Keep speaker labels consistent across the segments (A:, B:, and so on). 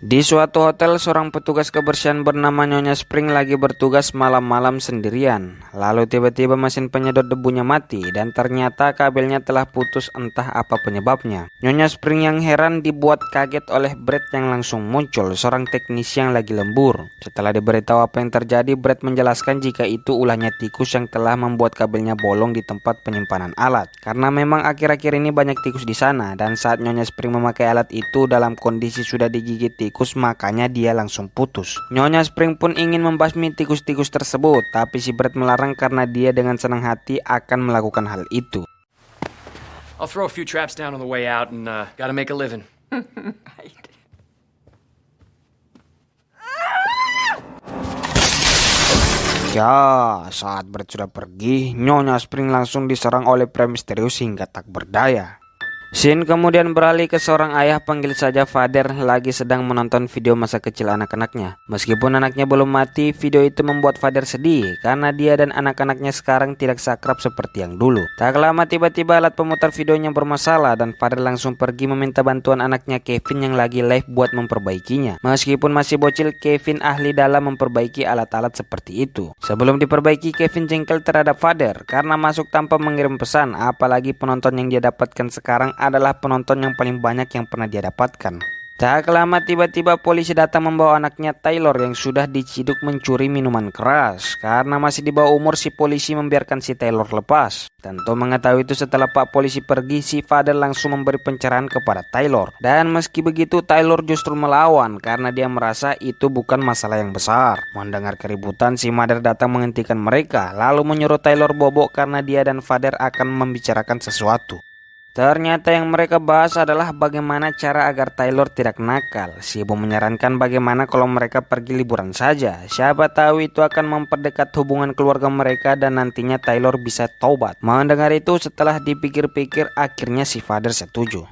A: Di suatu hotel, seorang petugas kebersihan bernama Nyonya Spring lagi bertugas malam-malam sendirian. Lalu tiba-tiba mesin penyedot debunya mati dan ternyata kabelnya telah putus, entah apa penyebabnya. Nyonya Spring yang heran dibuat kaget oleh Brad yang langsung muncul, seorang teknisi yang lagi lembur. Setelah diberitahu apa yang terjadi, Brad menjelaskan jika itu ulahnya tikus yang telah membuat kabelnya bolong di tempat penyimpanan alat. Karena memang akhir-akhir ini banyak tikus di sana, dan saat Nyonya Spring memakai alat itu dalam kondisi sudah digigit tikus, makanya dia langsung putus. Nyonya Spring pun ingin membasmi tikus-tikus tersebut, tapi si Brad melarang karena dia dengan senang hati akan melakukan hal itu.
B: I'll throw a few traps down on the way out and gotta make a living.
A: Ya, saat Brad sudah pergi, Nyonya Spring langsung diserang oleh pria misterius hingga tak berdaya. Scene kemudian beralih ke seorang ayah, panggil saja Father, lagi sedang menonton video masa kecil anak-anaknya. Meskipun anaknya belum mati, video itu membuat Father sedih karena dia dan anak-anaknya sekarang tidak seakrab seperti yang dulu. Tak lama tiba-tiba alat pemutar videonya bermasalah dan Father langsung pergi meminta bantuan anaknya Kevin yang lagi live buat memperbaikinya. Meskipun masih bocil, Kevin ahli dalam memperbaiki alat-alat seperti itu. Sebelum diperbaiki, Kevin jengkel terhadap Father karena masuk tanpa mengirim pesan, apalagi penonton yang dia dapatkan sekarang adalah penonton yang paling banyak yang pernah dia dapatkan. Tak lama tiba-tiba polisi datang membawa anaknya Taylor yang sudah diciduk mencuri minuman keras. Karena masih di bawah umur, si polisi membiarkan si Taylor lepas. Tentu mengetahui itu, setelah Pak Polisi pergi, si Father langsung memberi pencerahan kepada Taylor. Dan meski begitu, Taylor justru melawan karena dia merasa itu bukan masalah yang besar. Mendengar keributan, si Mother datang menghentikan mereka, lalu menyuruh Taylor bobok karena dia dan Father akan membicarakan sesuatu. Ternyata yang mereka bahas adalah bagaimana cara agar Taylor tidak nakal. Si ibu menyarankan bagaimana kalau mereka pergi liburan saja. Siapa tahu itu akan memperdekat hubungan keluarga mereka dan nantinya Taylor bisa taubat. Mendengar itu, setelah dipikir-pikir, akhirnya si Father setuju.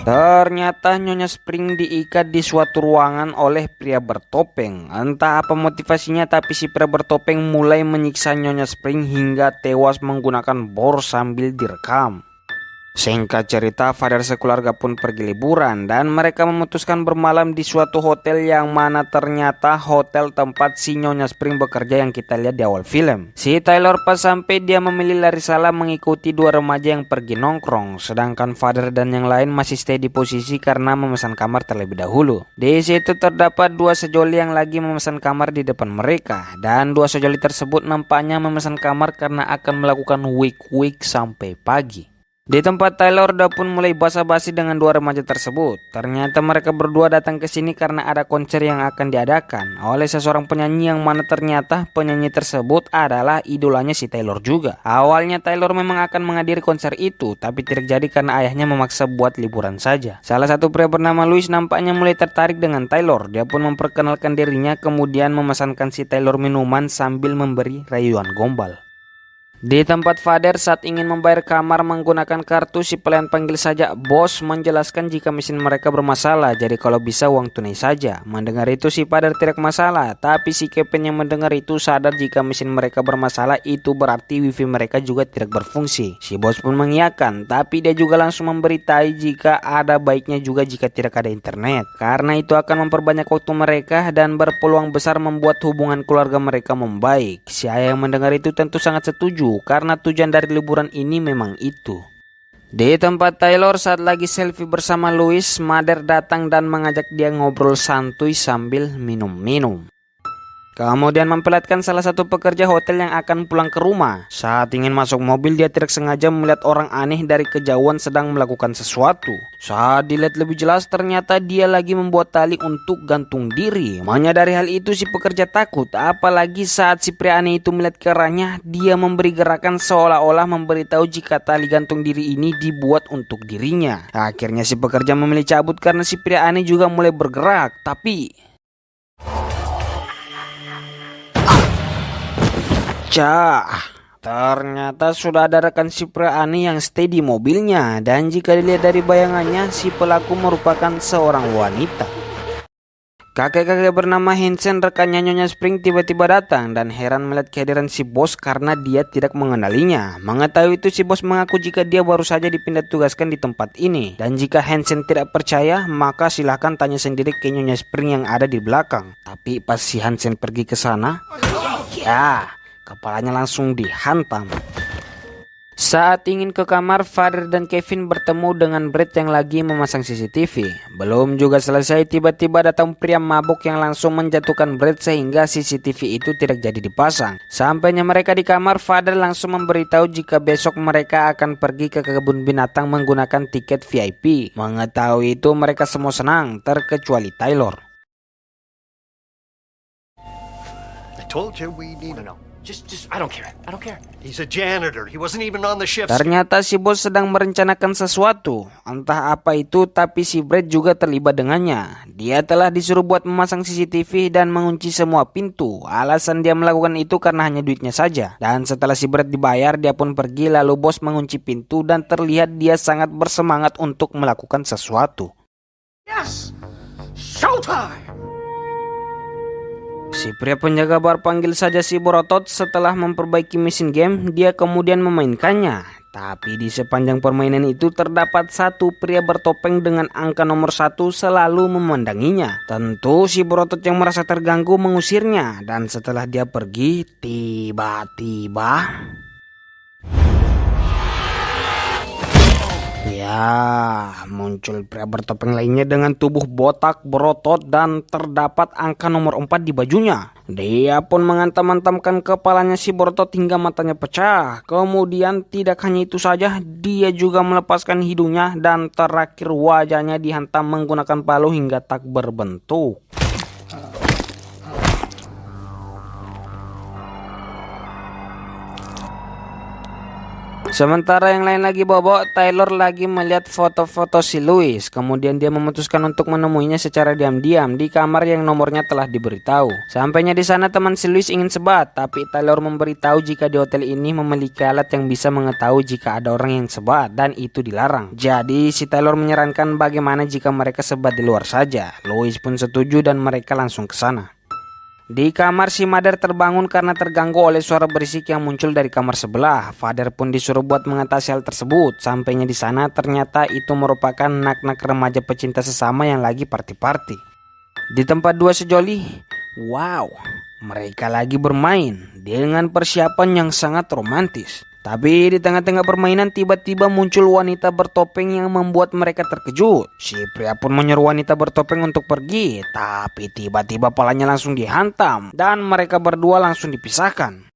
A: Ternyata Nyonya Spring diikat di suatu ruangan oleh pria bertopeng. Entah apa motivasinya, tapi si pria bertopeng mulai menyiksa Nyonya Spring hingga tewas menggunakan bor sambil direkam. Singkat cerita, Father sekeluarga pun pergi liburan dan mereka memutuskan bermalam di suatu hotel yang mana ternyata hotel tempat si Nyonya Spring bekerja yang kita lihat di awal film. Si Taylor pas sampai dia memilih lari salah mengikuti dua remaja yang pergi nongkrong, sedangkan Father dan yang lain masih stay di posisi karena memesan kamar terlebih dahulu. Di situ terdapat dua sejoli yang lagi memesan kamar di depan mereka, dan dua sejoli tersebut nampaknya memesan kamar karena akan melakukan week sampai pagi. Di tempat Taylor udah pun mulai basa-basi dengan dua remaja tersebut. Ternyata mereka berdua datang ke sini karena ada konser yang akan diadakan oleh seseorang penyanyi yang mana ternyata penyanyi tersebut adalah idolanya si Taylor juga. Awalnya Taylor memang akan menghadiri konser itu, tapi tidak jadi karena ayahnya memaksa buat liburan saja. Salah satu pria bernama Louis nampaknya mulai tertarik dengan Taylor. Dia pun memperkenalkan dirinya, kemudian memesankan si Taylor minuman sambil memberi rayuan gombal. Di tempat Father saat ingin membayar kamar menggunakan kartu, si pelayan panggil saja bos menjelaskan jika mesin mereka bermasalah, jadi kalau bisa uang tunai saja. Mendengar itu si Father tidak masalah, tapi si Kevin yang mendengar itu sadar jika mesin mereka bermasalah itu berarti wifi mereka juga tidak berfungsi. Si bos pun mengiyakan, tapi dia juga langsung memberitahu jika ada baiknya juga jika tidak ada internet, karena itu akan memperbanyak waktu mereka dan berpeluang besar membuat hubungan keluarga mereka membaik. Si ayah yang mendengar itu tentu sangat setuju karena tujuan dari liburan ini memang itu. Di tempat Taylor saat lagi selfie bersama Louis, Mother datang dan mengajak dia ngobrol santuy sambil minum-minum. Kemudian memperlihatkan salah satu pekerja hotel yang akan pulang ke rumah. Saat ingin masuk mobil, dia tidak sengaja melihat orang aneh dari kejauhan sedang melakukan sesuatu. Saat dilihat lebih jelas, ternyata dia lagi membuat tali untuk gantung diri. Menyadari hal itu, si pekerja takut. Apalagi saat si pria aneh itu melihat ke arahnya, dia memberi gerakan seolah-olah memberitahu jika tali gantung diri ini dibuat untuk dirinya. Akhirnya si pekerja memilih cabut karena si pria aneh juga mulai bergerak. Tapi Ternyata sudah ada rekan si pria aneh yang stay di mobilnya, dan jika dilihat dari bayangannya, si pelaku merupakan seorang wanita. Kakek-kakek bernama Hansen, rekannya Nyonya Spring, tiba-tiba datang dan heran melihat kehadiran si bos karena dia tidak mengenalinya. Mengetahui itu, si bos mengaku jika dia baru saja dipindah tugaskan di tempat ini. Dan jika Hansen tidak percaya, maka silahkan tanya sendiri ke Nyonya Spring yang ada di belakang. Tapi pas si Hansen pergi ke sana, ya, kepalanya langsung dihantam. Saat ingin ke kamar, Father dan Kevin bertemu dengan Brett yang lagi memasang CCTV. Belum juga selesai, tiba-tiba datang pria mabuk yang langsung menjatuhkan Brett sehingga CCTV itu tidak jadi dipasang. Sampainya mereka di kamar, Father langsung memberitahu jika besok mereka akan pergi ke kebun binatang menggunakan tiket VIP. Mengetahui itu, mereka semua senang, terkecuali Taylor.
C: I told you we need
B: No. Just, I don't care. I don't care.
C: He's a janitor. He wasn't even on the shift.
A: Ternyata si bos sedang merencanakan sesuatu. Entah apa itu, tapi si Brett juga terlibat dengannya. Dia telah disuruh buat memasang CCTV dan mengunci semua pintu. Alasan dia melakukan itu karena hanya duitnya saja. Dan setelah si Brett dibayar, dia pun pergi, lalu bos mengunci pintu dan terlihat dia sangat bersemangat untuk melakukan sesuatu.
C: Yes! Showtime!
A: Si pria penjaga bar panggil saja si Borotot. Setelah memperbaiki mesin game, dia kemudian memainkannya. Tapi di sepanjang permainan itu terdapat satu pria bertopeng dengan angka nomor 1 selalu memandanginya. Tentu si Borotot yang merasa terganggu mengusirnya. Dan setelah dia pergi, tiba-tiba... ya, muncul pria bertopeng lainnya dengan tubuh botak, berotot, dan terdapat angka nomor 4 di bajunya. Dia pun menghantam-hantamkan kepalanya si berotot hingga matanya pecah. Kemudian tidak hanya itu saja, dia juga melepaskan hidungnya dan terakhir wajahnya dihantam menggunakan palu hingga tak berbentuk. Sementara yang lain lagi bobo, Taylor lagi melihat foto-foto si Louis. Kemudian dia memutuskan untuk menemuinya secara diam-diam di kamar yang nomornya telah diberitahu. Sampainya di sana, teman si Louis ingin sebat, tapi Taylor memberitahu jika di hotel ini memiliki alat yang bisa mengetahui jika ada orang yang sebat, dan itu dilarang. Jadi si Taylor menyarankan bagaimana jika mereka sebat di luar saja. Louis pun setuju dan mereka langsung ke sana. Di kamar, si Mother terbangun karena terganggu oleh suara berisik yang muncul dari kamar sebelah. Father pun disuruh buat mengatasi hal tersebut. Sampainya di sana, ternyata itu merupakan nak-nak remaja pecinta sesama yang lagi party-party. Di tempat dua sejoli, wow, mereka lagi bermain dengan persiapan yang sangat romantis. Tapi di tengah-tengah permainan tiba-tiba muncul wanita bertopeng yang membuat mereka terkejut. Si pria pun menyeru wanita bertopeng untuk pergi, tapi tiba-tiba palanya langsung dihantam dan mereka berdua langsung dipisahkan.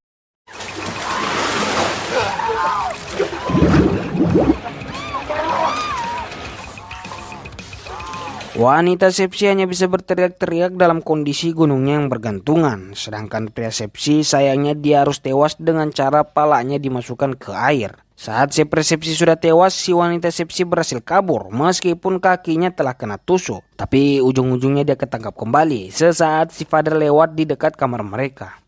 A: Wanita Sepsi hanya bisa berteriak-teriak dalam kondisi gunungnya yang bergantungan. Sedangkan pria Sepsi sayangnya dia harus tewas dengan cara palanya dimasukkan ke air. Saat si pria Sepsi sudah tewas, si wanita Sepsi berhasil kabur meskipun kakinya telah kena tusuk. Tapi ujung-ujungnya dia ketangkap kembali sesaat si Father lewat di dekat kamar mereka.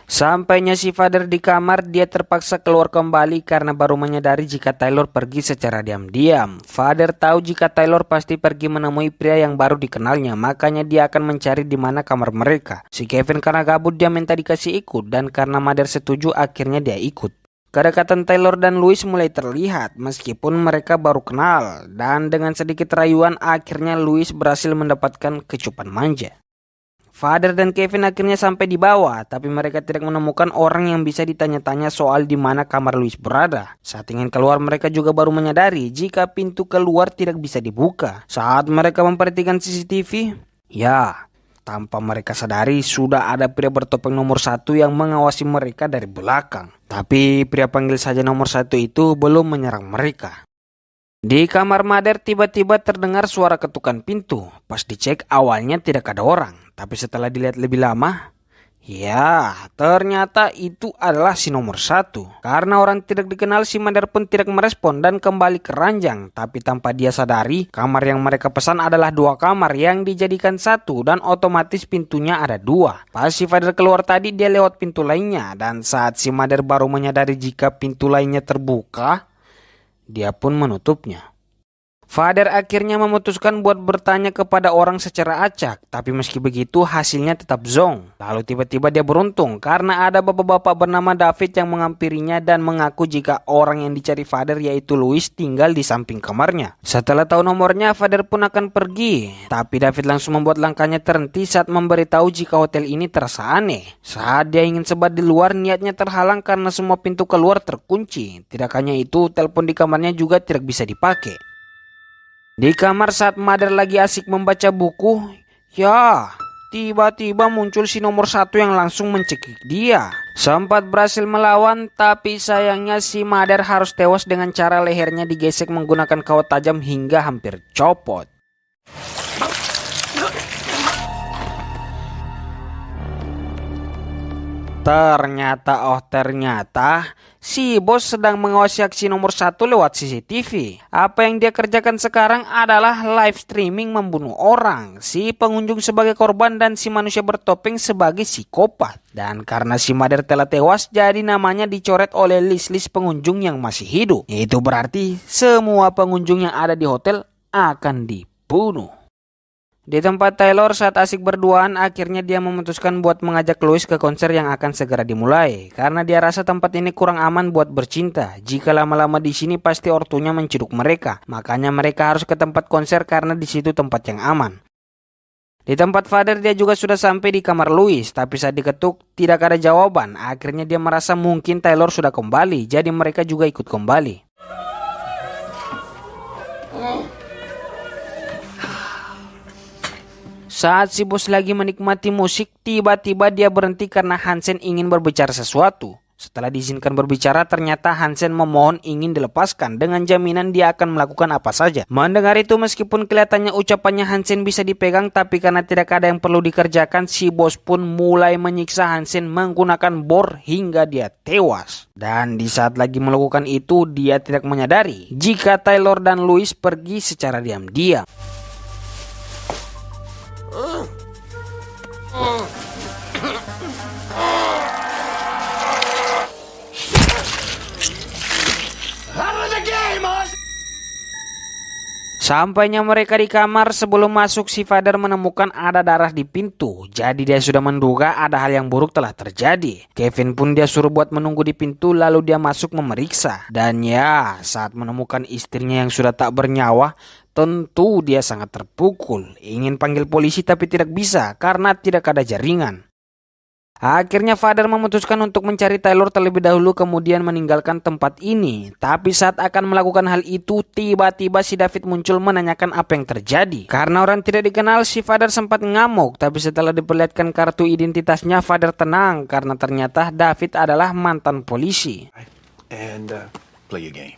A: Sampainya si Father di kamar, dia terpaksa keluar kembali karena baru menyadari jika Taylor pergi secara diam-diam. Father tahu jika Taylor pasti pergi menemui pria yang baru dikenalnya, makanya dia akan mencari di mana kamar mereka. Si Kevin karena gabut dia minta dikasih ikut, dan karena Mother setuju akhirnya dia ikut. Kedekatan Taylor dan Louis mulai terlihat meskipun mereka baru kenal, dan dengan sedikit rayuan akhirnya Louis berhasil mendapatkan kecupan manja. Father dan Kevin akhirnya sampai di bawah, tapi mereka tidak menemukan orang yang bisa ditanya-tanya soal di mana kamar Louis berada. Saat ingin keluar, mereka juga baru menyadari jika pintu keluar tidak bisa dibuka. Saat mereka memperhatikan CCTV, ya, tanpa mereka sadari sudah ada pria bertopeng nomor 1 yang mengawasi mereka dari belakang. Tapi pria panggil saja nomor 1 itu belum menyerang mereka. Di kamar Mother tiba-tiba terdengar suara ketukan pintu. Pas dicek awalnya tidak ada orang. Tapi setelah dilihat lebih lama, Ya, ternyata itu adalah si nomor 1. Karena orang tidak dikenal, si Madar pun tidak merespon dan kembali ke ranjang. Tapi tanpa dia sadari, kamar yang mereka pesan adalah 2 kamar yang dijadikan 1 dan otomatis pintunya ada 2. Pas si Father keluar tadi, dia lewat pintu lainnya. Dan saat si Madar baru menyadari jika pintu lainnya terbuka, dia pun menutupnya. Father akhirnya memutuskan buat bertanya kepada orang secara acak, tapi meski begitu hasilnya tetap zong. Lalu tiba-tiba dia beruntung karena ada bapak-bapak bernama David yang menghampirinya dan mengaku jika orang yang dicari Father yaitu Louis tinggal di samping kamarnya. Setelah tahu nomornya, Father pun akan pergi, tapi David langsung membuat langkahnya terhenti saat memberitahu jika hotel ini terasa aneh. Saat dia ingin sebat di luar, niatnya terhalang karena semua pintu keluar terkunci. Tidak hanya itu, telepon di kamarnya juga tidak bisa dipakai. Di kamar saat Mother lagi asik membaca buku, ya tiba-tiba muncul si nomor 1 yang langsung mencekik dia. Sempat berhasil melawan, tapi sayangnya si Mother harus tewas dengan cara lehernya digesek menggunakan kawat tajam hingga hampir copot. Ternyata si bos sedang mengawasi aksi nomor 1 lewat CCTV. Apa yang dia kerjakan sekarang adalah live streaming membunuh orang. Si pengunjung sebagai korban dan si manusia bertopeng sebagai psikopat. Dan karena si Mother telah tewas, jadi namanya dicoret oleh list-list pengunjung yang masih hidup. Itu berarti semua pengunjung yang ada di hotel akan dibunuh. Di tempat Taylor saat asik berduaan, akhirnya dia memutuskan buat mengajak Louis ke konser yang akan segera dimulai. Karena dia rasa tempat ini kurang aman buat bercinta. Jika lama-lama di sini pasti ortunya menciduk mereka. Makanya mereka harus ke tempat konser karena di situ tempat yang aman. Di tempat Father dia juga sudah sampai di kamar Louis, tapi saat diketuk tidak ada jawaban. Akhirnya dia merasa mungkin Taylor sudah kembali, jadi mereka juga ikut kembali. Saat si bos lagi menikmati musik, tiba-tiba dia berhenti karena Hansen ingin berbicara sesuatu. Setelah diizinkan berbicara, ternyata Hansen memohon ingin dilepaskan dengan jaminan dia akan melakukan apa saja. Mendengar itu, meskipun kelihatannya ucapannya Hansen bisa dipegang, tapi karena tidak ada yang perlu dikerjakan, si bos pun mulai menyiksa Hansen menggunakan bor hingga dia tewas. Dan di saat lagi melakukan itu, dia tidak menyadari jika Taylor dan Louis pergi secara diam-diam. Sampainya mereka di kamar, sebelum masuk si Father menemukan ada darah di pintu. Jadi dia sudah menduga ada hal yang buruk telah terjadi. Kevin pun dia suruh buat menunggu di pintu, lalu dia masuk memeriksa. Dan ya, saat menemukan istrinya yang sudah tak bernyawa, tentu dia sangat terpukul. Ingin panggil polisi tapi tidak bisa karena tidak ada jaringan. Akhirnya Father memutuskan untuk mencari Taylor terlebih dahulu, kemudian meninggalkan tempat ini. Tapi saat akan melakukan hal itu, tiba-tiba si David muncul menanyakan apa yang terjadi. Karena orang tidak dikenal, si Father sempat ngamuk. Tapi setelah diperlihatkan kartu identitasnya, Father tenang karena ternyata David adalah mantan polisi.
D: And play a game.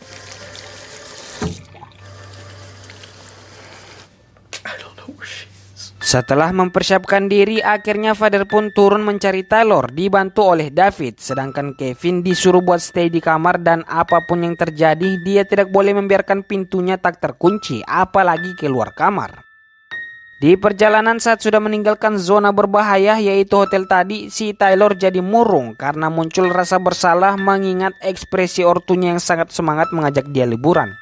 D: I don't know where she is.
A: Setelah mempersiapkan diri, akhirnya Father pun turun mencari Taylor, dibantu oleh David. Sedangkan Kevin disuruh buat stay di kamar dan apapun yang terjadi, dia tidak boleh membiarkan pintunya tak terkunci, apalagi keluar kamar. Di perjalanan saat sudah meninggalkan zona berbahaya yaitu hotel tadi, si Taylor jadi murung karena muncul rasa bersalah mengingat ekspresi ortunya yang sangat semangat mengajak dia liburan.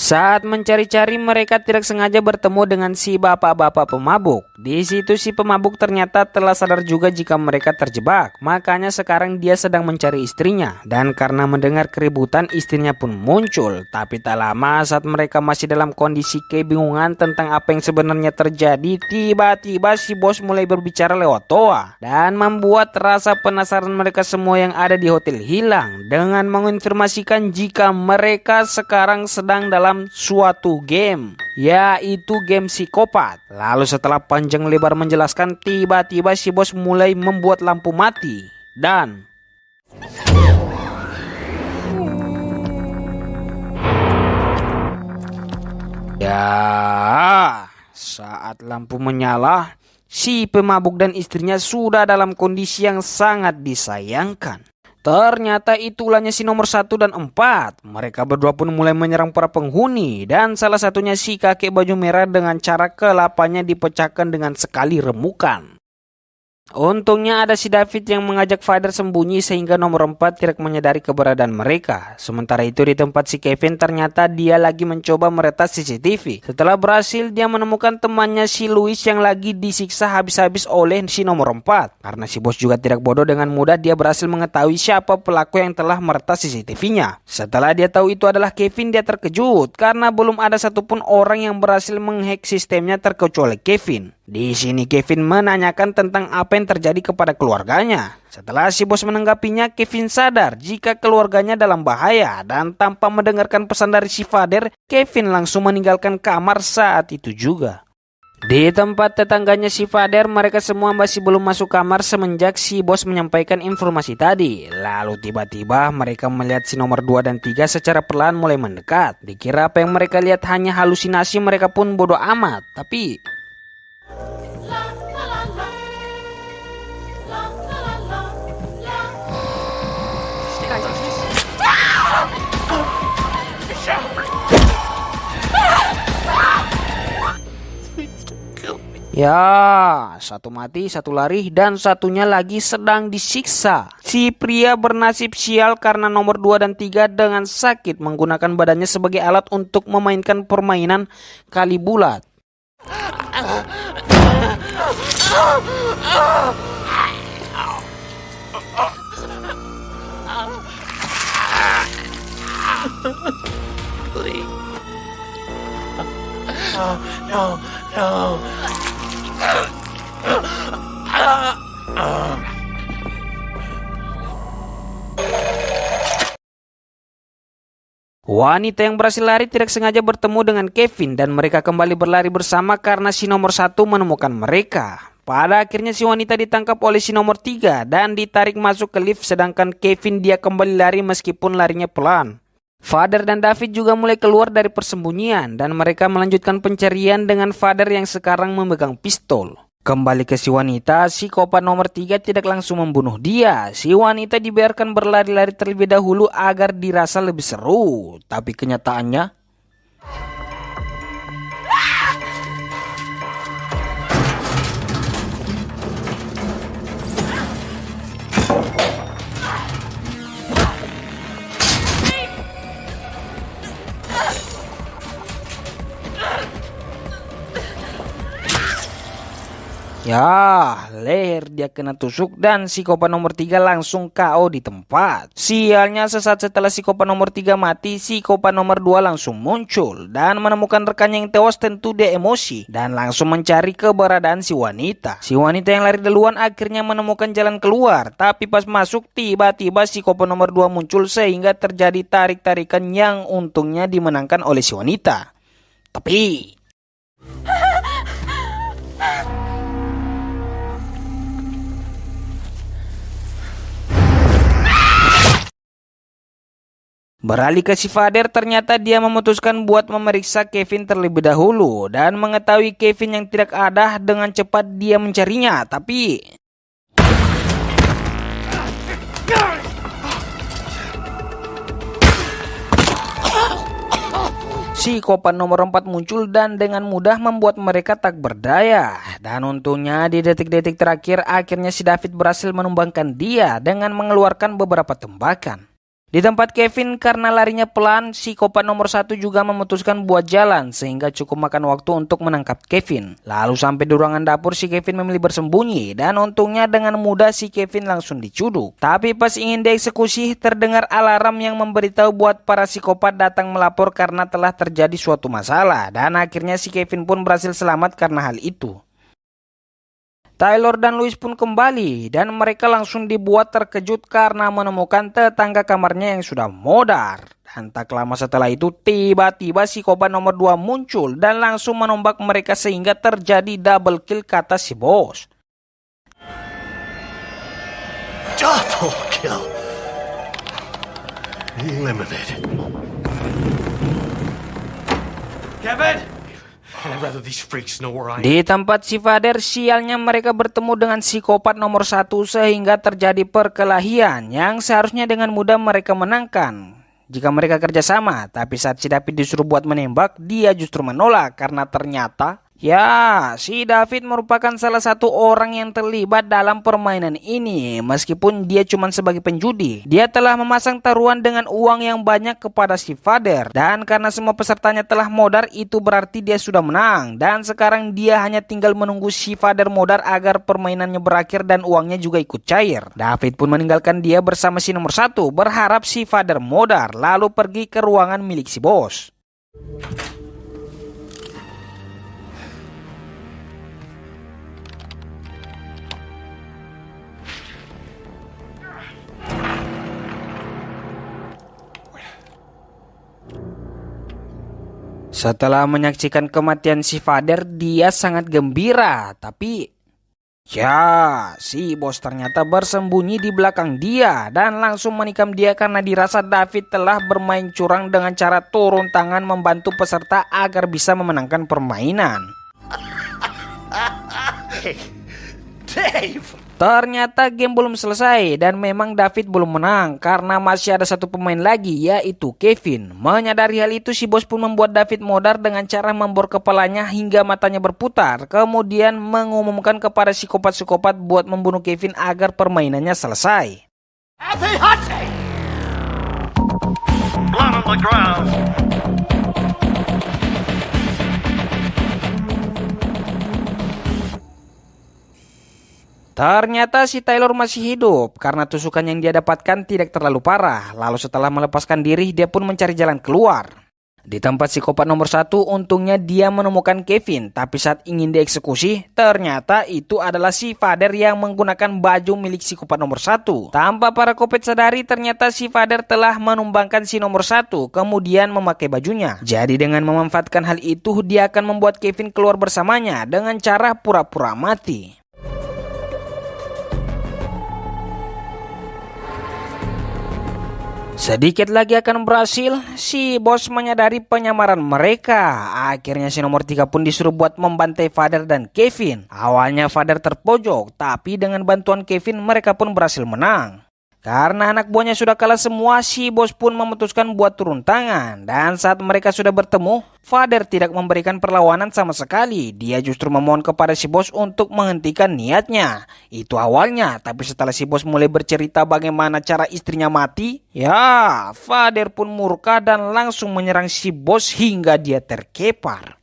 A: Saat mencari-cari, mereka tidak sengaja bertemu dengan si bapak-bapak pemabuk. Di situ si pemabuk ternyata telah sadar juga jika mereka terjebak. Makanya sekarang dia sedang mencari istrinya. Dan karena mendengar keributan, istrinya pun muncul. Tapi tak lama saat mereka masih dalam kondisi kebingungan tentang apa yang sebenarnya terjadi, tiba-tiba si bos mulai berbicara lewat toa. Dan membuat rasa penasaran mereka semua yang ada di hotel hilang. Dengan menginformasikan jika mereka sekarang sedang dalam suatu game, yaitu game psikopat. Lalu setelah panjang lebar menjelaskan, tiba-tiba si bos mulai membuat lampu mati. Dan ya, saat lampu menyala, si pemabuk dan istrinya sudah dalam kondisi yang sangat disayangkan. Ternyata itulahnya si nomor 1 dan 4. Mereka berdua pun mulai menyerang para penghuni, dan salah satunya si kakek baju merah dengan cara kelapanya dipecahkan dengan sekali remukan. Untungnya ada si David yang mengajak Father sembunyi sehingga nomor 4 tidak menyadari keberadaan mereka. Sementara itu di tempat si Kevin ternyata dia lagi mencoba meretas CCTV. Setelah berhasil dia menemukan temannya si Louis yang lagi disiksa habis-habis oleh si nomor 4. Karena si bos juga tidak bodoh, dengan mudah dia berhasil mengetahui siapa pelaku yang telah meretas CCTV-nya. Setelah dia tahu itu adalah Kevin, dia terkejut karena belum ada satupun orang yang berhasil menghack sistemnya terkecuali Kevin. Di sini Kevin menanyakan tentang apa yang terjadi kepada keluarganya. Setelah si bos menanggapinya, Kevin sadar jika keluarganya dalam bahaya, dan tanpa mendengarkan pesan dari si Father, Kevin langsung meninggalkan kamar saat itu juga. Di tempat tetangganya si Father, mereka semua masih belum masuk kamar semenjak si bos menyampaikan informasi tadi. Lalu tiba-tiba mereka melihat si nomor 2 dan 3 secara perlahan mulai mendekat. Dikira apa yang mereka lihat hanya halusinasi, mereka pun bodoh amat. Tapi ya, satu mati, satu lari, dan satunya lagi sedang disiksa. Si pria bernasib sial karena nomor 2 dan 3 dengan sakit menggunakan badannya sebagai alat untuk memainkan permainan kali bulat.
D: No.
A: Wanita yang berhasil lari tidak sengaja bertemu dengan Kevin, dan mereka kembali berlari bersama karena si nomor 1 menemukan mereka. Pada akhirnya si wanita ditangkap oleh si nomor 3 dan ditarik masuk ke lift, sedangkan Kevin dia kembali lari meskipun larinya pelan. Father dan David juga mulai keluar dari persembunyian, dan mereka melanjutkan pencarian dengan Father yang sekarang memegang pistol. Kembali ke si wanita, psikopat nomor 3 tidak langsung membunuh dia. Si wanita dibiarkan berlari-lari terlebih dahulu agar dirasa lebih seru. Tapi kenyataannya, ya, leher dia kena tusuk dan psikopat nomor 3 langsung KO di tempat. Sialnya, sesaat setelah psikopat nomor 3 mati, psikopat nomor 2 langsung muncul dan menemukan rekannya yang tewas. Tentu dia emosi dan langsung mencari keberadaan si wanita. Si wanita yang lari duluan akhirnya menemukan jalan keluar, tapi pas masuk tiba-tiba psikopat nomor 2 muncul sehingga terjadi tarik-tarikan yang untungnya dimenangkan oleh si wanita. Tapi beralih ke si Father, ternyata dia memutuskan buat memeriksa Kevin terlebih dahulu dan mengetahui Kevin yang tidak ada. Dengan cepat dia mencarinya, tapi psikopat nomor 4 muncul dan dengan mudah membuat mereka tak berdaya. Dan untungnya di detik-detik terakhir akhirnya si David berhasil menumbangkan dia dengan mengeluarkan beberapa tembakan. Di tempat Kevin, karena larinya pelan, psikopat nomor 1 juga memutuskan buat jalan sehingga cukup makan waktu untuk menangkap Kevin. Lalu sampai di ruangan dapur, si Kevin memilih bersembunyi dan untungnya dengan mudah si Kevin langsung dicuduk. Tapi pas ingin dieksekusi, terdengar alarm yang memberitahu buat para psikopat datang melapor karena telah terjadi suatu masalah, dan akhirnya si Kevin pun berhasil selamat karena hal itu. Taylor dan Louis pun kembali dan mereka langsung dibuat terkejut karena menemukan tetangga kamarnya yang sudah modar. Dan tak lama setelah itu tiba-tiba psikopat nomor 2 muncul dan langsung menombak mereka sehingga terjadi double kill, kata si bos.
C: Double kill. Eliminated.
B: Kevin!
C: And I'd rather these freaks know where I am.
A: Di tempat si Vader, sialnya mereka bertemu dengan psikopat nomor 1 sehingga terjadi perkelahian yang seharusnya dengan mudah mereka menangkan jika mereka kerjasama. Tapi saat si David disuruh buat menembak, dia justru menolak karena ternyata si David merupakan salah satu orang yang terlibat dalam permainan ini. Meskipun dia cuma sebagai penjudi, dia telah memasang taruhan dengan uang yang banyak kepada si Vader. Dan karena semua pesertanya telah modar, itu berarti dia sudah menang. Dan sekarang dia hanya tinggal menunggu si Vader modar agar permainannya berakhir dan uangnya juga ikut cair. David pun meninggalkan dia bersama si nomor 1, berharap si Vader modar, lalu pergi ke ruangan milik si bos. Setelah menyaksikan kematian si Vader, dia sangat gembira. Tapi si bos ternyata bersembunyi di belakang dia dan langsung menikam dia karena dirasa David telah bermain curang dengan cara turun tangan membantu peserta agar bisa memenangkan permainan.
C: Hey, Dave!
A: Ternyata game belum selesai dan memang David belum menang karena masih ada satu pemain lagi, yaitu Kevin. Menyadari hal itu, si bos pun membuat David modar dengan cara membor kepalanya hingga matanya berputar. Kemudian mengumumkan kepada psikopat-psikopat buat membunuh Kevin agar permainannya selesai.
C: Happy hunting! Blood on the ground!
A: Ternyata si Taylor masih hidup karena tusukan yang dia dapatkan tidak terlalu parah. Lalu setelah melepaskan diri, dia pun mencari jalan keluar. Di tempat psikopat nomor 1, untungnya dia menemukan Kevin. Tapi saat ingin dieksekusi, ternyata itu adalah si Vader yang menggunakan baju milik psikopat nomor 1. Tanpa para kopet sadari, ternyata si Vader telah menumbangkan si nomor 1, kemudian memakai bajunya. Jadi dengan memanfaatkan hal itu, dia akan membuat Kevin keluar bersamanya dengan cara pura-pura mati. Sedikit lagi akan berhasil, si bos menyadari penyamaran mereka. Akhirnya si nomor 3 pun disuruh buat membantai Vader dan Kevin. Awalnya Vader terpojok, tapi dengan bantuan Kevin mereka pun berhasil menang. Karena anak buahnya sudah kalah semua, si bos pun memutuskan buat turun tangan. Dan saat mereka sudah bertemu, Vader tidak memberikan perlawanan sama sekali. Dia justru memohon kepada si bos untuk menghentikan niatnya. Itu awalnya, tapi setelah si bos mulai bercerita bagaimana cara istrinya mati, Vader pun murka dan langsung menyerang si bos hingga dia terkepar.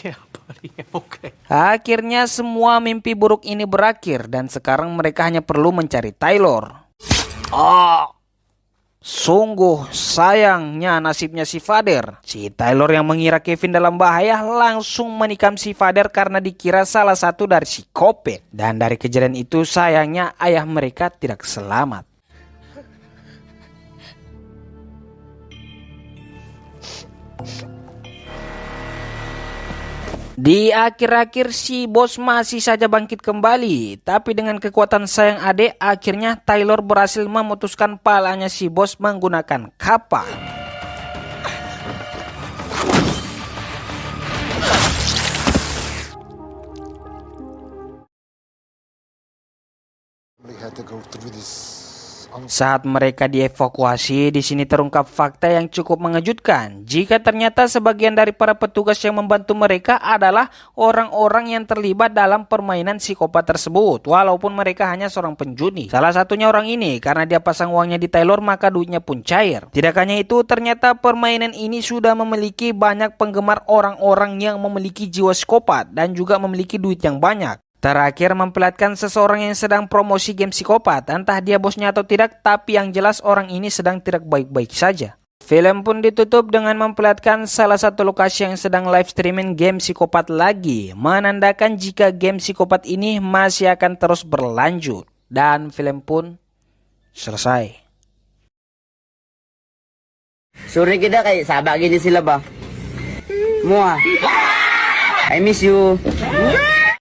C: Yeah, buddy, I'm okay.
A: Akhirnya semua mimpi buruk ini berakhir dan sekarang mereka hanya perlu mencari Taylor. Sungguh sayangnya nasibnya si Vader. Si Taylor yang mengira Kevin dalam bahaya langsung menikam si Vader karena dikira salah satu dari psikopat. Dan dari kejadian itu sayangnya ayah mereka tidak selamat. Di akhir-akhir si bos masih saja bangkit kembali. Tapi dengan kekuatan sayang adik, akhirnya Taylor berhasil memutuskan palanya si bos menggunakan kapal. Saat mereka dievakuasi, di sini terungkap fakta yang cukup mengejutkan. Jika ternyata sebagian dari para petugas yang membantu mereka adalah orang-orang yang terlibat dalam permainan psikopat tersebut, walaupun mereka hanya seorang penjudi. Salah satunya orang ini, karena dia pasang uangnya di Taylor, maka duitnya pun cair. Tidak hanya itu, ternyata permainan ini sudah memiliki banyak penggemar orang-orang yang memiliki jiwa psikopat dan juga memiliki duit yang banyak. Terakhir memperlihatkan seseorang yang sedang promosi game psikopat, entah dia bosnya atau tidak, tapi yang jelas orang ini sedang tidak baik-baik saja. Film pun ditutup dengan memperlihatkan salah satu lokasi yang sedang live streaming game psikopat lagi, menandakan jika game psikopat ini masih akan terus berlanjut. Dan film pun selesai.
E: Sore kita kayak sahabat gini sila ba? Mua. I miss you.